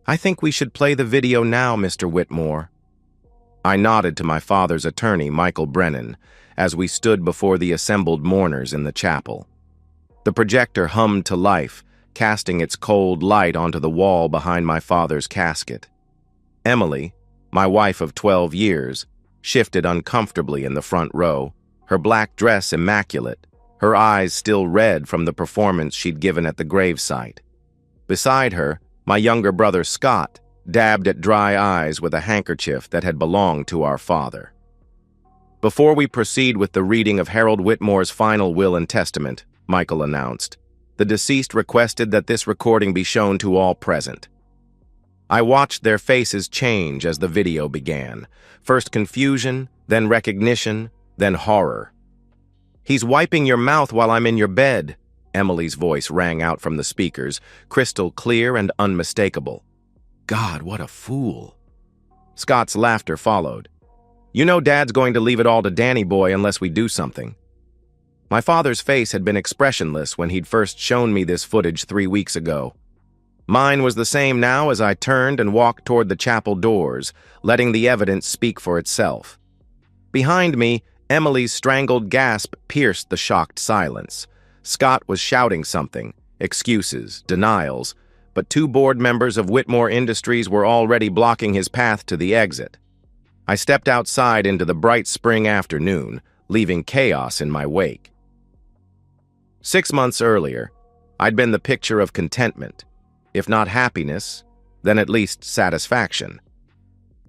"I think we should play the video now, Mr. Whitmore." I nodded to my father's attorney, Michael Brennan, as we stood before the assembled mourners in the chapel. The projector hummed to life, casting its cold light onto the wall behind my father's casket. Emily, my wife of 12 years, shifted uncomfortably in the front row, her black dress immaculate, her eyes still red from the performance she'd given at the gravesite. Beside her, my younger brother Scott dabbed at dry eyes with a handkerchief that had belonged to our father. "Before we proceed with the reading of Harold Whitmore's final will and testament," Michael announced, "the deceased requested that this recording be shown to all present." I watched their faces change as the video began. First confusion, then recognition, then horror. "He's wiping your mouth while I'm in your bed," Emily's voice rang out from the speakers, crystal clear and unmistakable. God, what a fool. Scott's laughter followed. "You know Dad's going to leave it all to Danny boy unless we do something." My father's face had been expressionless when he'd first shown me this footage 3 weeks ago. Mine was the same now as I turned and walked toward the chapel doors, letting the evidence speak for itself. Behind me, Emily's strangled gasp pierced the shocked silence. Scott was shouting something, excuses, denials, but 2 board members of Whitmore Industries were already blocking his path to the exit. I stepped outside into the bright spring afternoon, leaving chaos in my wake. 6 months earlier, I'd been the picture of contentment, if not happiness, then at least satisfaction.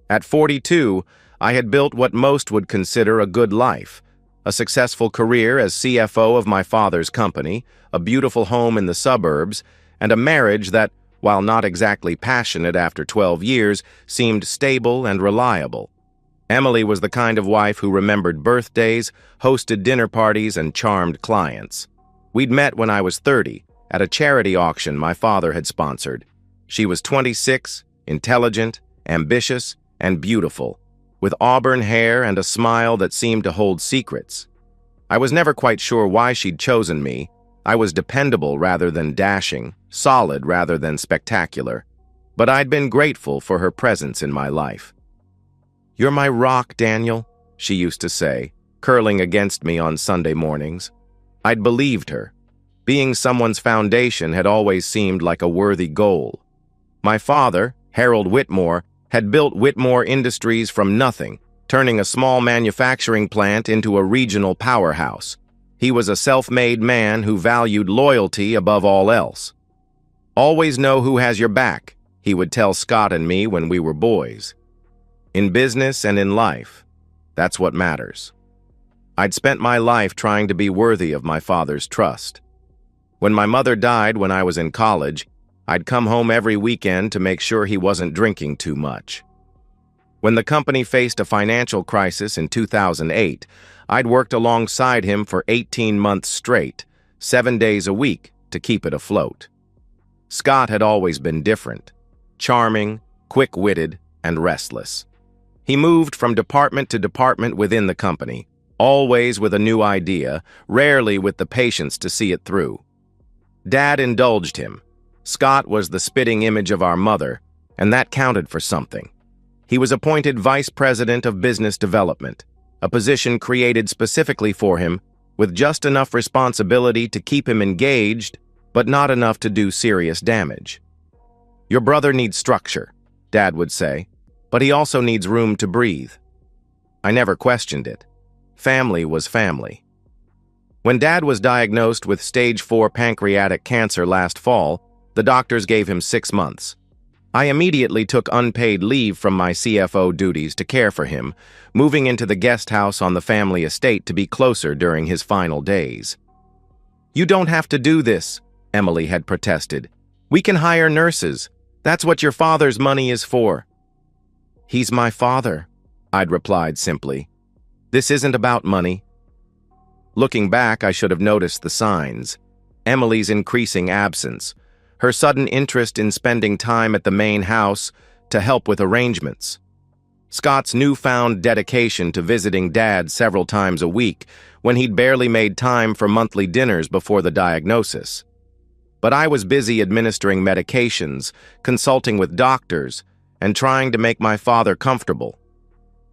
At 42, I had built what most would consider a good life, a successful career as CFO of my father's company, a beautiful home in the suburbs, and a marriage that, while not exactly passionate after 12 years, seemed stable and reliable. Emily was the kind of wife who remembered birthdays, hosted dinner parties, and charmed clients. We'd met when I was 30, at a charity auction my father had sponsored. She was 26, intelligent, ambitious, and beautiful, with auburn hair and a smile that seemed to hold secrets. I was never quite sure why she'd chosen me. I was dependable rather than dashing, solid rather than spectacular, but I'd been grateful for her presence in my life. "You're my rock, Daniel," she used to say, curling against me on Sunday mornings. I'd believed her. Being someone's foundation had always seemed like a worthy goal. My father, Harold Whitmore, had built Whitmore Industries from nothing, turning a small manufacturing plant into a regional powerhouse. He was a self-made man who valued loyalty above all else. "Always know who has your back," he would tell Scott and me when we were boys. In business and in life, that's what matters. I'd spent my life trying to be worthy of my father's trust. When my mother died when I was in college, I'd come home every weekend to make sure he wasn't drinking too much. When the company faced a financial crisis in 2008, I'd worked alongside him for 18 months straight, 7 days a week, to keep it afloat. Scott had always been different, charming, quick-witted, and restless. He moved from department to department within the company, always with a new idea, rarely with the patience to see it through. Dad indulged him. Scott was the spitting image of our mother, and that counted for something. He was appointed Vice President of Business Development, a position created specifically for him, with just enough responsibility to keep him engaged, but not enough to do serious damage. "Your brother needs structure," Dad would say, "but he also needs room to breathe." I never questioned it. Family was family. When Dad was diagnosed with stage 4 pancreatic cancer last fall, the doctors gave him 6 months. I immediately took unpaid leave from my CFO duties to care for him, moving into the guest house on the family estate to be closer during his final days. "You don't have to do this," Emily had protested. "We can hire nurses. That's what your father's money is for." "He's my father," I'd replied simply. "This isn't about money." Looking back, I should have noticed the signs. Emily's increasing absence, her sudden interest in spending time at the main house to help with arrangements, Scott's newfound dedication to visiting Dad several times a week when he'd barely made time for monthly dinners before the diagnosis. But I was busy administering medications, consulting with doctors, and trying to make my father comfortable.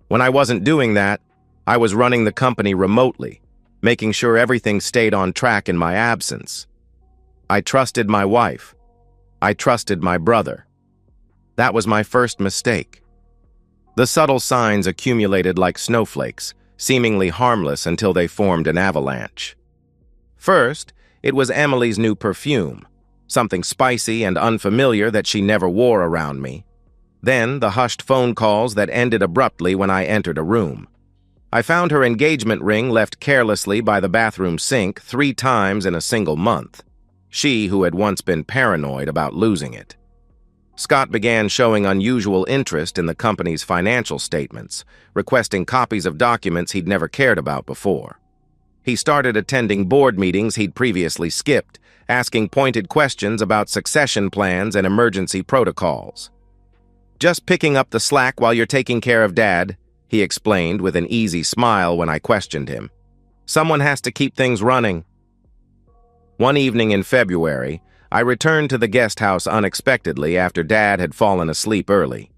When I wasn't doing that, I was running the company remotely, making sure everything stayed on track in my absence. I trusted my wife. I trusted my brother. That was my first mistake. The subtle signs accumulated like snowflakes, seemingly harmless until they formed an avalanche. First, it was Emily's new perfume, something spicy and unfamiliar that she never wore around me. Then, the hushed phone calls that ended abruptly when I entered a room. I found her engagement ring left carelessly by the bathroom sink 3 times in a single month. She who had once been paranoid about losing it. Scott began showing unusual interest in the company's financial statements, requesting copies of documents he'd never cared about before. He started attending board meetings he'd previously skipped, asking pointed questions about succession plans and emergency protocols. "Just picking up the slack while you're taking care of Dad," he explained with an easy smile when I questioned him. "Someone has to keep things running." One evening in February, I returned to the guest house unexpectedly after Dad had fallen asleep early.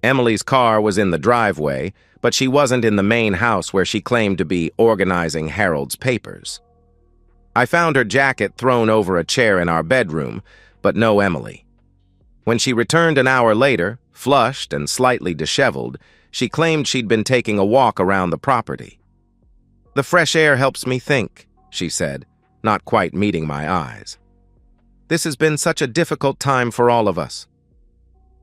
Emily's car was in the driveway, but she wasn't in the main house where she claimed to be organizing Harold's papers. I found her jacket thrown over a chair in our bedroom, but no Emily. When she returned an hour later, flushed and slightly disheveled, she claimed she'd been taking a walk around the property. "The fresh air helps me think," she said, not quite meeting my eyes. "This has been such a difficult time for all of us."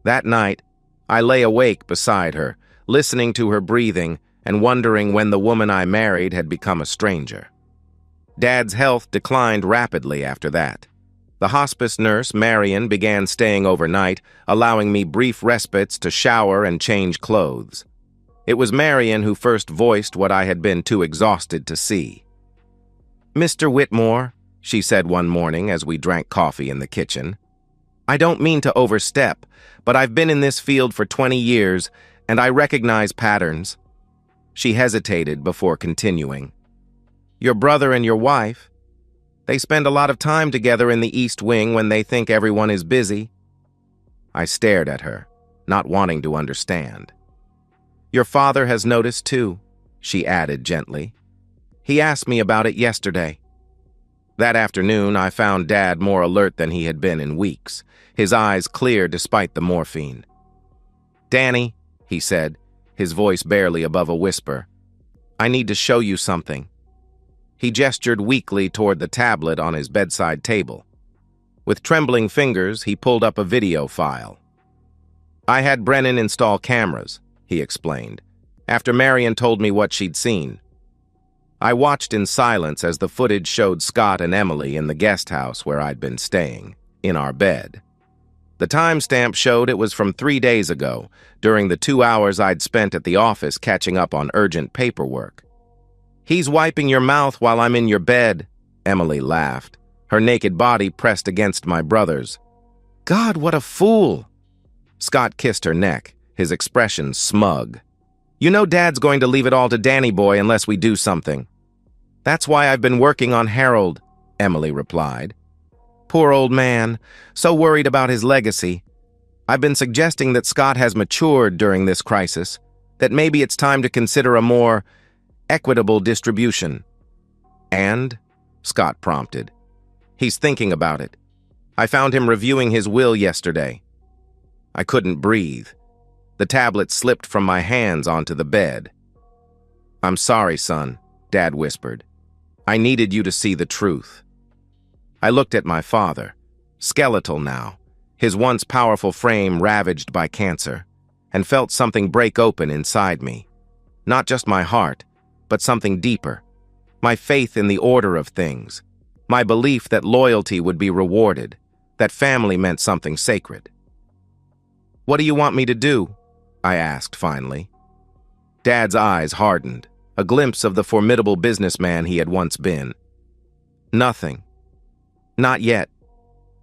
That night, I lay awake beside her, listening to her breathing and wondering when the woman I married had become a stranger. Dad's health declined rapidly after that. The hospice nurse, Marion, began staying overnight, allowing me brief respites to shower and change clothes. It was Marion who first voiced what I had been too exhausted to see. "Mr. Whitmore," she said one morning as we drank coffee in the kitchen, "I don't mean to overstep, but I've been in this field for 20 years, and I recognize patterns." She hesitated before continuing. "Your brother and your wife, they spend a lot of time together in the East Wing when they think everyone is busy." I stared at her, not wanting to understand. "Your father has noticed too," she added gently. "He asked me about it yesterday." That afternoon, I found Dad more alert than he had been in weeks, his eyes clear despite the morphine. "Danny," he said, his voice barely above a whisper, "I need to show you something." He gestured weakly toward the tablet on his bedside table. With trembling fingers, he pulled up a video file. "I had Brennan install cameras," he explained, after Marion told me what she'd seen. I watched in silence as the footage showed Scott and Emily in the guest house where I'd been staying, in our bed. The timestamp showed it was from 3 days ago, during the 2 hours I'd spent at the office catching up on urgent paperwork. "He's wiping your mouth while I'm in your bed," Emily laughed, her naked body pressed against my brother's. "God, what a fool!" Scott kissed her neck, his expression smug. "You know Dad's going to leave it all to Danny boy unless we do something." "That's why I've been working on Harold," Emily replied. "Poor old man, so worried about his legacy. I've been suggesting that Scott has matured during this crisis, that maybe it's time to consider a more equitable distribution." "And?" Scott prompted. "He's thinking about it. I found him reviewing his will yesterday." I couldn't breathe. The tablet slipped from my hands onto the bed. "I'm sorry, son," Dad whispered. "I needed you to see the truth." I looked at my father, skeletal now, his once powerful frame ravaged by cancer, and felt something break open inside me. Not just my heart, but something deeper. My faith in the order of things. My belief that loyalty would be rewarded, that family meant something sacred. "What do you want me to do?" I asked finally. Dad's eyes hardened, a glimpse of the formidable businessman he had once been. "Nothing. Not yet.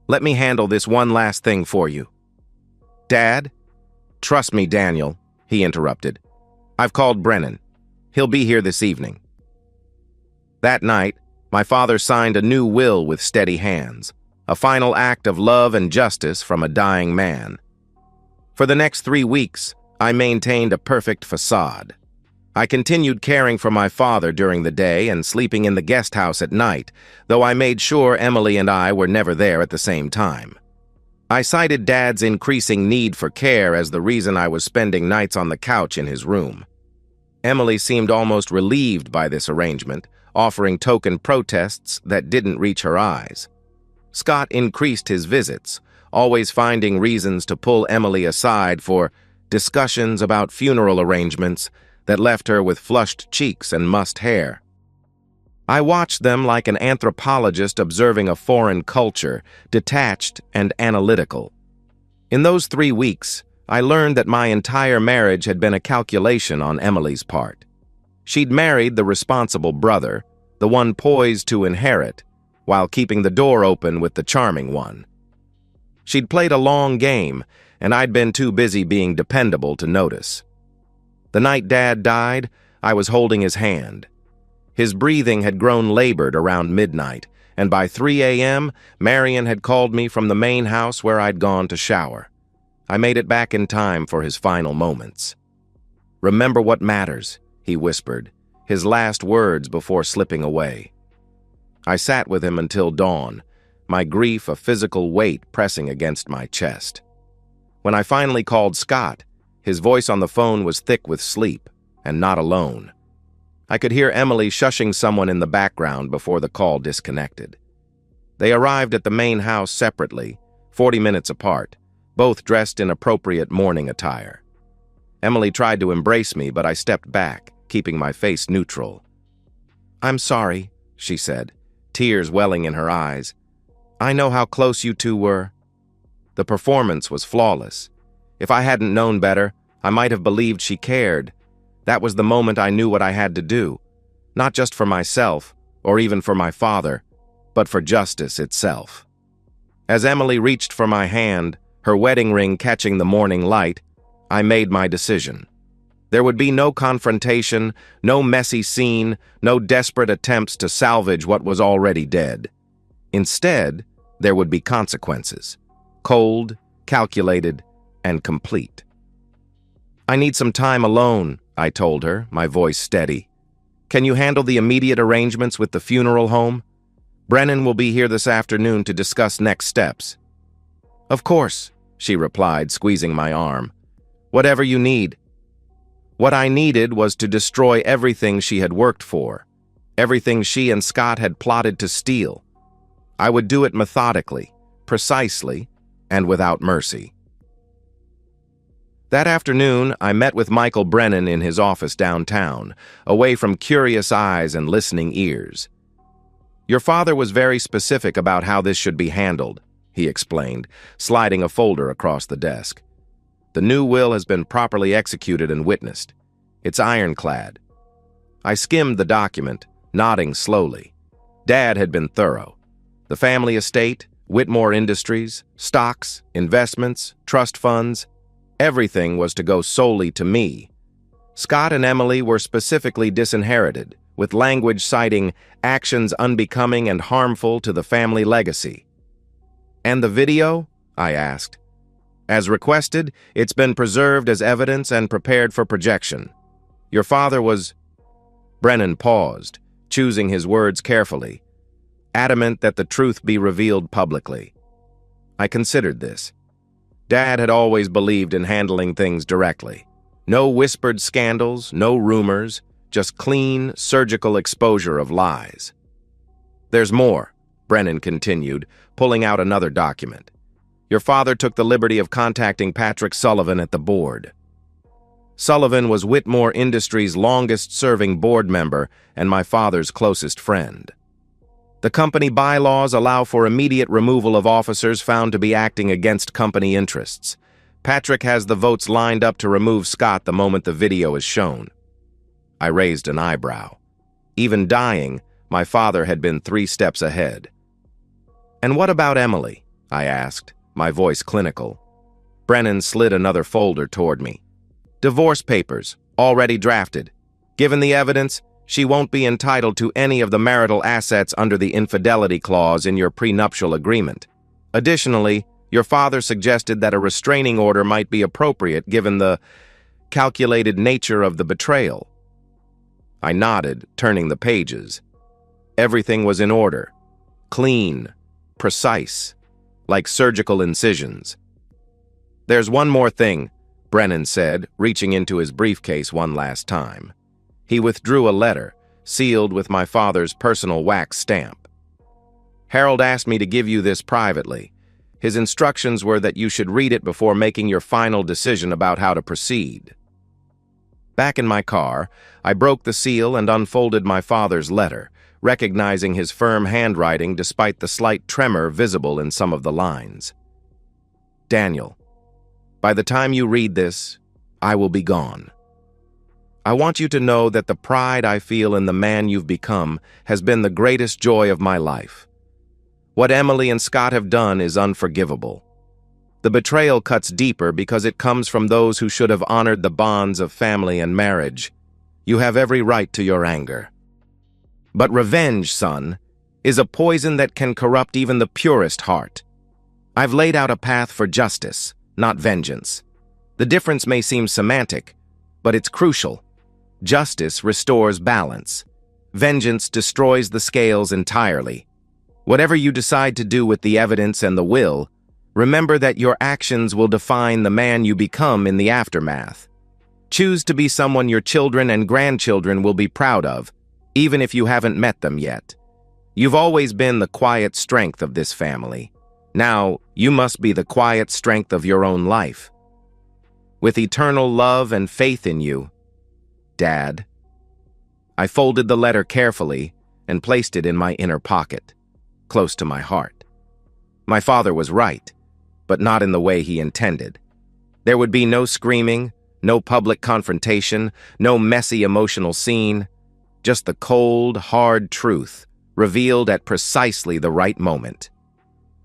Let me handle this one last thing for you." "Dad?" "Trust me, Daniel," he interrupted. "I've called Brennan. He'll be here this evening." That night, my father signed a new will with steady hands, a final act of love and justice from a dying man. For the next 3 weeks, I maintained a perfect facade. I continued caring for my father during the day and sleeping in the guest house at night, though I made sure Emily and I were never there at the same time. I cited Dad's increasing need for care as the reason I was spending nights on the couch in his room. Emily seemed almost relieved by this arrangement, offering token protests that didn't reach her eyes. Scott increased his visits, always finding reasons to pull Emily aside for discussions about funeral arrangements that left her with flushed cheeks and mussed hair. I watched them like an anthropologist observing a foreign culture, detached and analytical. In those 3 weeks, I learned that my entire marriage had been a calculation on Emily's part. She'd married the responsible brother, the one poised to inherit, while keeping the door open with the charming one. She'd played a long game, and I'd been too busy being dependable to notice. The night Dad died, I was holding his hand. His breathing had grown labored around midnight, and by 3 a.m., Marion had called me from the main house where I'd gone to shower. I made it back in time for his final moments. "Remember what matters," he whispered, his last words before slipping away. I sat with him until dawn, my grief a physical weight pressing against my chest. When I finally called Scott, his voice on the phone was thick with sleep, and not alone. I could hear Emily shushing someone in the background before the call disconnected. They arrived at the main house separately, 40 minutes apart, both dressed in appropriate morning attire. Emily tried to embrace me, but I stepped back, keeping my face neutral. "I'm sorry," she said, tears welling in her eyes. "I know how close you two were." The performance was flawless. If I hadn't known better, I might have believed she cared. That was the moment I knew what I had to do, not just for myself, or even for my father, but for justice itself. As Emily reached for my hand, her wedding ring catching the morning light, I made my decision. There would be no confrontation, no messy scene, no desperate attempts to salvage what was already dead. Instead, there would be consequences. Cold, calculated, and complete. "I need some time alone," I told her, my voice steady. "Can you handle the immediate arrangements with the funeral home? Brennan will be here this afternoon to discuss next steps." "Of course," she replied, squeezing my arm. "Whatever you need." What I needed was to destroy everything she had worked for, everything she and Scott had plotted to steal. I would do it methodically, precisely, and without mercy. That afternoon, I met with Michael Brennan in his office downtown, away from curious eyes and listening ears. "Your father was very specific about how this should be handled," he explained, sliding a folder across the desk. "The new will has been properly executed and witnessed. It's ironclad." I skimmed the document, nodding slowly. Dad had been thorough. The family estate, Whitmore Industries, stocks, investments, trust funds, everything was to go solely to me. Scott and Emily were specifically disinherited, with language citing actions unbecoming and harmful to the family legacy. "And the video?" I asked. "As requested, it's been preserved as evidence and prepared for projection. Your father was—" Brennan paused, choosing his words carefully, adamant that the truth be revealed publicly. I considered this. Dad had always believed in handling things directly. No whispered scandals, no rumors, just clean, surgical exposure of lies. "There's more," Brennan continued, pulling out another document. "Your father took the liberty of contacting Patrick Sullivan at the board." Sullivan was Whitmore Industries' longest-serving board member and my father's closest friend. The company bylaws allow for immediate removal of officers found to be acting against company interests. Patrick has the votes lined up to remove Scott the moment the video is shown. I raised an eyebrow. Even dying, my father had been 3 steps ahead. "And what about Emily?" I asked, my voice clinical. Brennan slid another folder toward me. "Divorce papers, already drafted. Given the evidence, she won't be entitled to any of the marital assets under the infidelity clause in your prenuptial agreement. Additionally, your father suggested that a restraining order might be appropriate given the calculated nature of the betrayal. I nodded, turning the pages. Everything was in order. Clean, precise, like surgical incisions. "There's one more thing," Brennan said, reaching into his briefcase one last time. He withdrew a letter, sealed with my father's personal wax stamp. "Harold asked me to give you this privately. His instructions were that you should read it before making your final decision about how to proceed." Back in my car, I broke the seal and unfolded my father's letter, recognizing his firm handwriting despite the slight tremor visible in some of the lines. "Daniel, by the time you read this, I will be gone. I want you to know that the pride I feel in the man you've become has been the greatest joy of my life. What Emily and Scott have done is unforgivable. The betrayal cuts deeper because it comes from those who should have honored the bonds of family and marriage. You have every right to your anger. But revenge, son, is a poison that can corrupt even the purest heart. I've laid out a path for justice, not vengeance. The difference may seem semantic, but it's crucial. Justice restores balance. Vengeance destroys the scales entirely. Whatever you decide to do with the evidence and the will, remember that your actions will define the man you become in the aftermath. Choose to be someone your children and grandchildren will be proud of, even if you haven't met them yet. You've always been the quiet strength of this family. Now, you must be the quiet strength of your own life. With eternal love and faith in you, Dad." I folded the letter carefully and placed it in my inner pocket, close to my heart. My father was right, but not in the way he intended. There would be no screaming, no public confrontation, no messy emotional scene, just the cold, hard truth, revealed at precisely the right moment.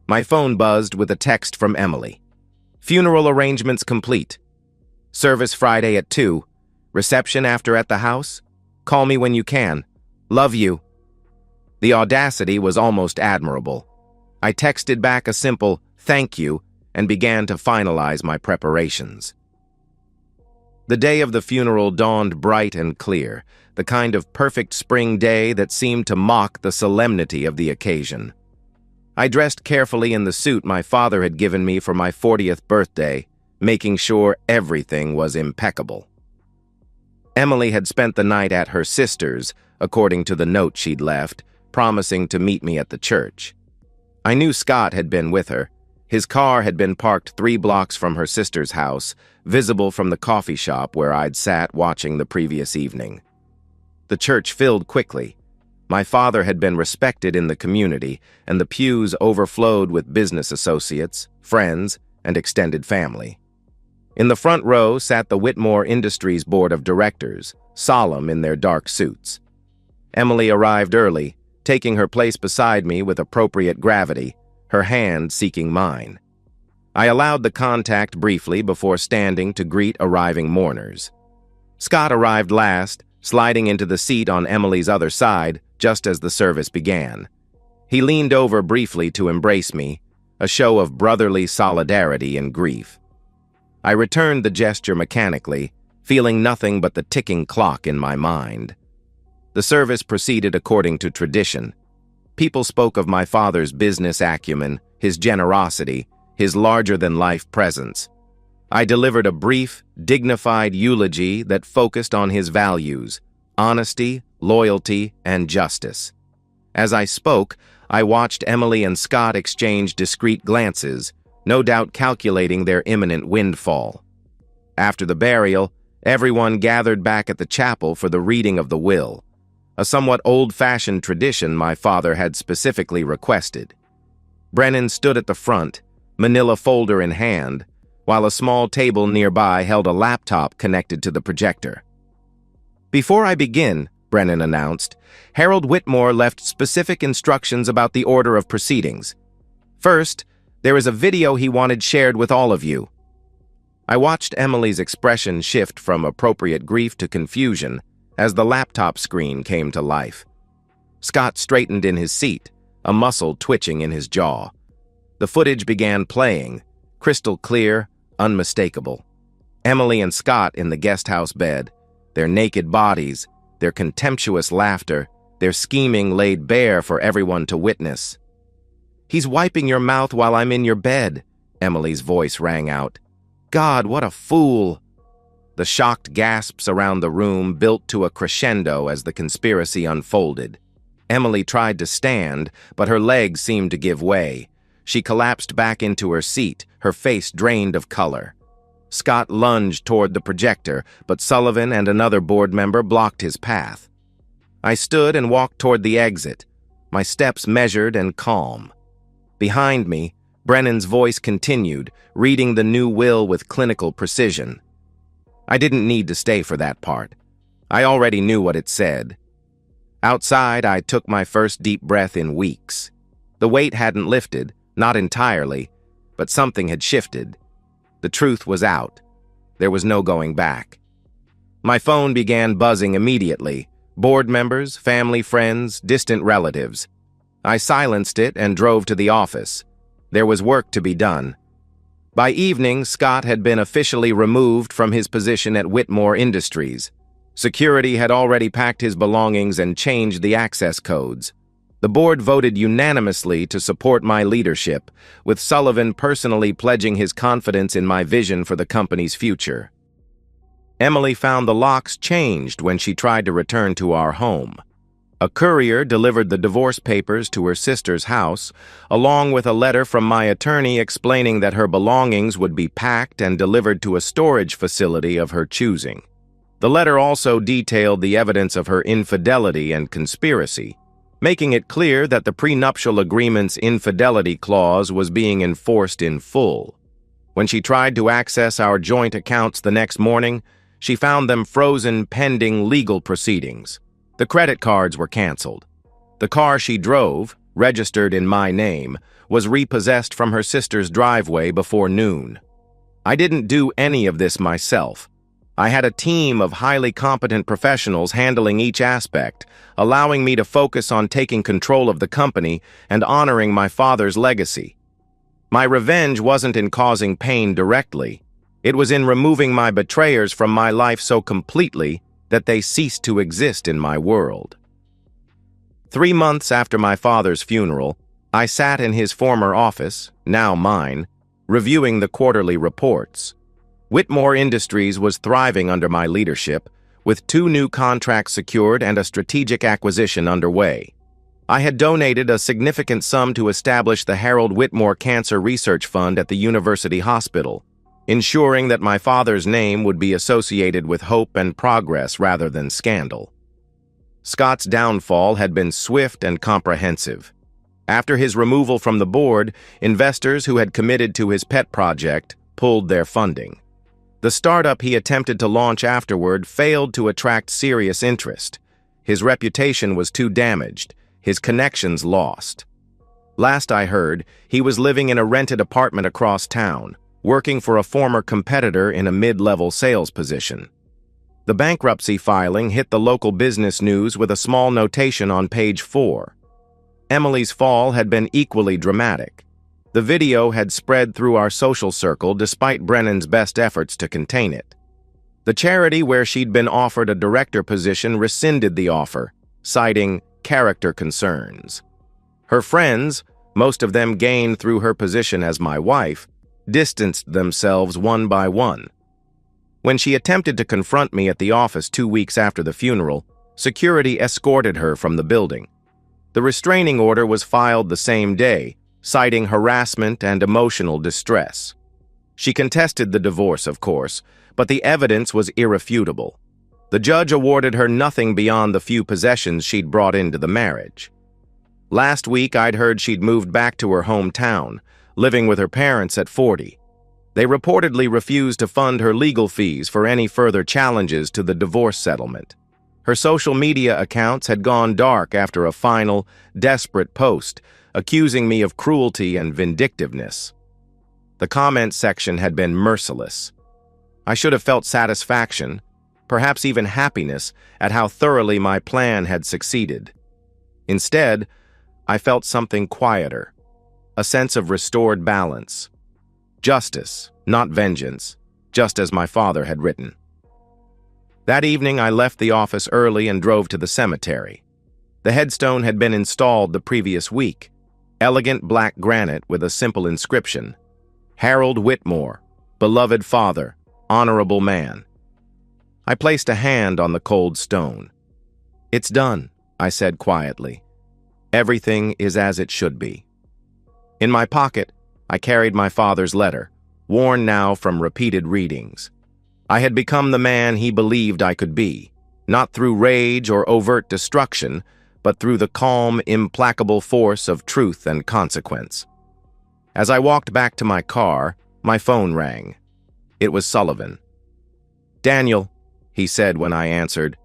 My phone buzzed with a text from Emily. "Funeral arrangements complete. Service Friday at 2. Reception after at the house? Call me when you can. Love you." The audacity was almost admirable. I texted back a simple "thank you" and began to finalize my preparations. The day of the funeral dawned bright and clear, the kind of perfect spring day that seemed to mock the solemnity of the occasion. I dressed carefully in the suit my father had given me for my 40th birthday, making sure everything was impeccable. Emily had spent the night at her sister's, according to the note she'd left, promising to meet me at the church. I knew Scott had been with her. His car had been parked 3 blocks from her sister's house, visible from the coffee shop where I'd sat watching the previous evening. The church filled quickly. My father had been respected in the community, and the pews overflowed with business associates, friends, and extended family. In the front row sat the Whitmore Industries Board of Directors, solemn in their dark suits. Emily arrived early, taking her place beside me with appropriate gravity, her hand seeking mine. I allowed the contact briefly before standing to greet arriving mourners. Scott arrived last, sliding into the seat on Emily's other side just as the service began. He leaned over briefly to embrace me, a show of brotherly solidarity in grief. I returned the gesture mechanically, feeling nothing but the ticking clock in my mind. The service proceeded according to tradition. People spoke of my father's business acumen, his generosity, his larger-than-life presence. I delivered a brief, dignified eulogy that focused on his values: honesty, loyalty, and justice. As I spoke, I watched Emily and Scott exchange discreet glances, no doubt calculating their imminent windfall. After the burial, everyone gathered back at the chapel for the reading of the will, a somewhat old-fashioned tradition my father had specifically requested. Brennan stood at the front, manila folder in hand, while a small table nearby held a laptop connected to the projector. "Before I begin," Brennan announced, "Harold Whitmore left specific instructions about the order of proceedings. First, there is a video he wanted shared with all of you." I watched Emily's expression shift from appropriate grief to confusion as the laptop screen came to life. Scott straightened in his seat, a muscle twitching in his jaw. The footage began playing, crystal clear, unmistakable. Emily and Scott in the guest house bed, their naked bodies, their contemptuous laughter, their scheming laid bare for everyone to witness. "He's wiping your mouth while I'm in your bed," Emily's voice rang out. "God, what a fool!" The shocked gasps around the room built to a crescendo as the conspiracy unfolded. Emily tried to stand, but her legs seemed to give way. She collapsed back into her seat, her face drained of color. Scott lunged toward the projector, but Sullivan and another board member blocked his path. I stood and walked toward the exit, my steps measured and calm. Behind me, Brennan's voice continued, reading the new will with clinical precision. I didn't need to stay for that part. I already knew what it said. Outside, I took my first deep breath in weeks. The weight hadn't lifted, not entirely, but something had shifted. The truth was out. There was no going back. My phone began buzzing immediately. Board members, family, friends, distant relatives. I silenced it and drove to the office. There was work to be done. By evening, Scott had been officially removed from his position at Whitmore Industries. Security had already packed his belongings and changed the access codes. The board voted unanimously to support my leadership, with Sullivan personally pledging his confidence in my vision for the company's future. Emily found the locks changed when she tried to return to our home. A courier delivered the divorce papers to her sister's house, along with a letter from my attorney explaining that her belongings would be packed and delivered to a storage facility of her choosing. The letter also detailed the evidence of her infidelity and conspiracy, making it clear that the prenuptial agreement's infidelity clause was being enforced in full. When she tried to access our joint accounts the next morning, she found them frozen pending legal proceedings. The credit cards were canceled. The car she drove, registered in my name, was repossessed from her sister's driveway before noon. I didn't do any of this myself. I had a team of highly competent professionals handling each aspect, allowing me to focus on taking control of the company and honoring my father's legacy. My revenge wasn't in causing pain directly. It was in removing my betrayers from my life so completely that they ceased to exist in my world. 3 months after my father's funeral, I sat in his former office, now mine, reviewing the quarterly reports. Whitmore Industries was thriving under my leadership, with 2 new contracts secured and a strategic acquisition underway. I had donated a significant sum to establish the Harold Whitmore Cancer Research Fund at the University Hospital, ensuring that my father's name would be associated with hope and progress rather than scandal. Scott's downfall had been swift and comprehensive. After his removal from the board, investors who had committed to his pet project pulled their funding. The startup he attempted to launch afterward failed to attract serious interest. His reputation was too damaged, his connections lost. Last I heard, he was living in a rented apartment across town, working for a former competitor in a mid-level sales position. The bankruptcy filing hit the local business news with a small notation on page 4. Emily's fall had been equally dramatic. The video had spread through our social circle despite Brennan's best efforts to contain it. The charity where she'd been offered a director position rescinded the offer, citing character concerns. Her friends, most of them gained through her position as my wife, distanced themselves one by one. When she attempted to confront me at the office 2 weeks after the funeral, security escorted her from the building. The restraining order was filed the same day, citing harassment and emotional distress. She contested the divorce, of course, but the evidence was irrefutable. The judge awarded her nothing beyond the few possessions she'd brought into the marriage. Last week, I'd heard she'd moved back to her hometown, living with her parents at 40. They reportedly refused to fund her legal fees for any further challenges to the divorce settlement. Her social media accounts had gone dark after a final, desperate post, accusing me of cruelty and vindictiveness. The comment section had been merciless. I should have felt satisfaction, perhaps even happiness, at how thoroughly my plan had succeeded. Instead, I felt something quieter. a sense of restored balance. Justice, not vengeance, just as my father had written. That evening, I left the office early and drove to the cemetery. The headstone had been installed the previous week, elegant black granite with a simple inscription, Harold Whitmore, beloved father, honorable man. I placed a hand on the cold stone. "It's done," I said quietly. "Everything is as it should be." In my pocket, I carried my father's letter, worn now from repeated readings. I had become the man he believed I could be, not through rage or overt destruction, but through the calm, implacable force of truth and consequence. As I walked back to my car, my phone rang. It was Sullivan. "Daniel," he said when I answered,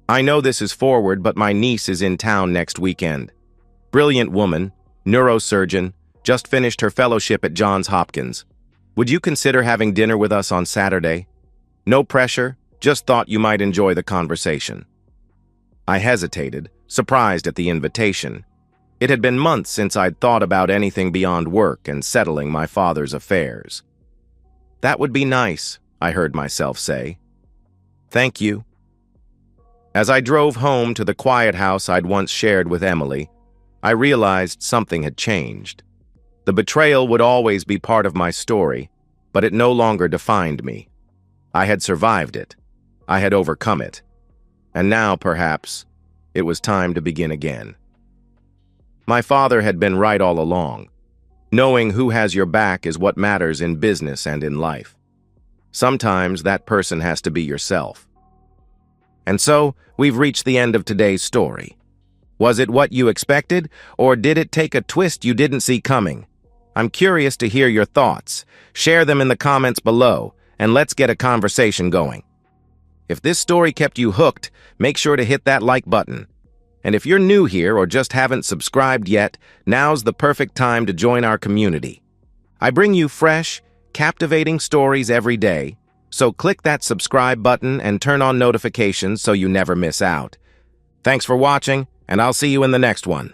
"I know this is forward, but my niece is in town next weekend. Brilliant woman, neurosurgeon, just finished her fellowship at Johns Hopkins. Would you consider having dinner with us on Saturday? No pressure, just thought you might enjoy the conversation." I hesitated, surprised at the invitation. It had been months since I'd thought about anything beyond work and settling my father's affairs. "That would be nice," I heard myself say. "Thank you." As I drove home to the quiet house I'd once shared with Emily, I realized something had changed. The betrayal would always be part of my story, but it no longer defined me. I had survived it. I had overcome it. And now, perhaps, it was time to begin again. My father had been right all along. Knowing who has your back is what matters in business and in life. Sometimes that person has to be yourself. And so, we've reached the end of today's story. Was it what you expected, or did it take a twist you didn't see coming? I'm curious to hear your thoughts. Share them in the comments below, and let's get a conversation going. If this story kept you hooked, make sure to hit that like button. And if you're new here or just haven't subscribed yet, now's the perfect time to join our community. I bring you fresh, captivating stories every day, so click that subscribe button and turn on notifications so you never miss out. Thanks for watching, and I'll see you in the next one.